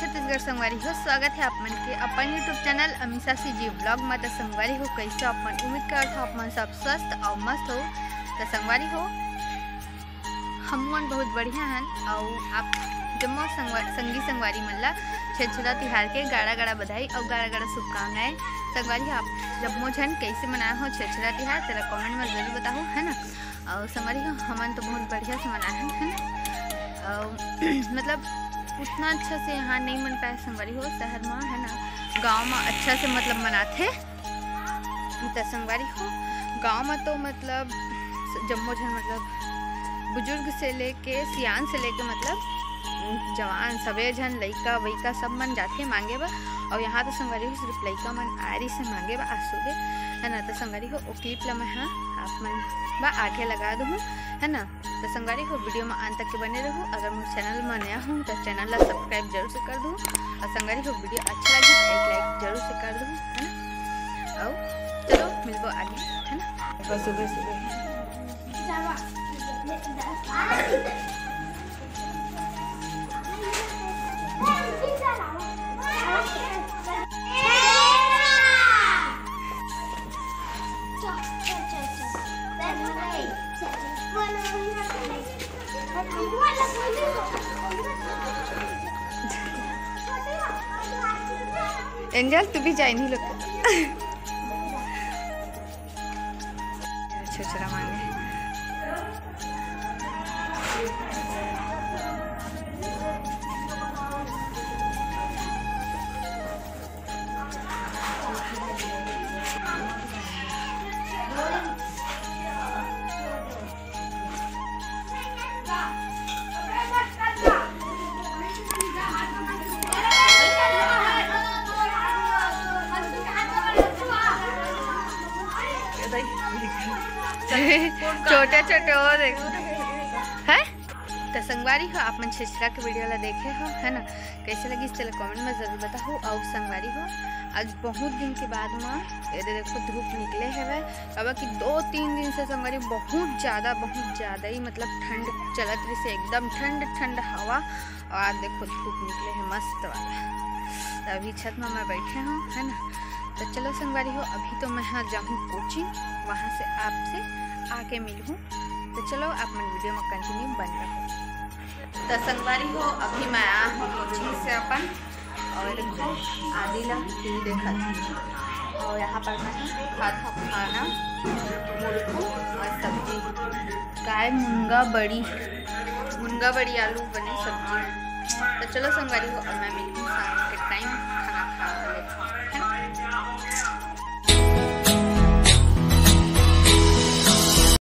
छत्तीसगढ़ संगवारी हो। स्वागत है आप मन के अपन यूट्यूब चैनल अमीषा सी जी ब्लॉग में। तो संगवारी हो कैसे अपन उम्मीद करते हो अपन सब स्वस्थ और मस्त हो। तो संगवारी हो हम मन बहुत बढ़िया हैं और आप जम्मो संगी संगवारी मन ला छेछरा तिहार के गाड़ा गाड़ा बधाई और गाड़ा गाड़ा शुभकामनाएं। संगवारी हो आप जम्मो जन कैसे मनाए हो छेछरा तिहार तेरा कमेंट में जरूर बताओ, है ना। और संगवारी हो हमन तो बहुत बढ़िया से मनाए हैं, है ना। और मतलब उतना अच्छा से यहाँ नहीं मन पाए संगवारी हो, शहर में है ना, गांव में अच्छा से मतलब मनाते। तो संगवारी हो गांव में तो मतलब जम्मो जन मतलब बुजुर्ग से लेके सियान से लेके मतलब जवान सबे जन लइका वैका सब मन जाते मांगे बा। और यहाँ तो संगवारी हो सिर्फ लइका मन आरी से मांगे बा आज सुबह, है ना। तो संगवारी हो वो क्लिप ला मैं हाँ आप मन बा आगे लगा दूँ, है ना। तो संगवारी हो वीडियो में अंत तक के बने रहूँ। अगर मैं चैनल में नया हूँ तो चैनल ला सब्सक्राइब जरूर से कर दूँ। और संगवारी हो वीडियो अच्छा लगी तो एक लाइक जरूर से कर दूँ, है ना। और चलो मिलबो आगे, है ना। सुबह सुबह एंजल तू भी जाए नहीं लोग छुछरा मांगे। छोटे छोटे और है। तो संगवारी हो आप मन छेछरा के वीडियो ला देखे हो, है ना। कैसे लगी चलो कमेंट में जरूर बताओ। और संगवारी हो आज बहुत दिन के बाद में ये देखो धूप निकले है अब कि 2-3 दिन से संगवारी बहुत ज़्यादा ही मतलब ठंड चलत रही से एकदम ठंड हवा। और आज देखो धूप निकले है मस्त वाला। तो अभी छत में मैं बैठे हूँ, है ना। तो चलो संगवारी हो अभी तो मैं हाँ जाऊँ कोचिंग, वहाँ से आपसे आके मिलूँ। तो चलो आप मन वीडियो में कंटिन्यू बन रहो। तो संगवारी हो अभी मैं आया हूँ कोचिंग से अपन और देखो आदि ला टीवी देखा था। और यहाँ पर मैं खाता खाना मुर्गू और सब्जी काय मुनगा बड़ी आलू बने सब्जी। तो चलो संगवारी हो अब मैं मिलूँ शाम के टाइम।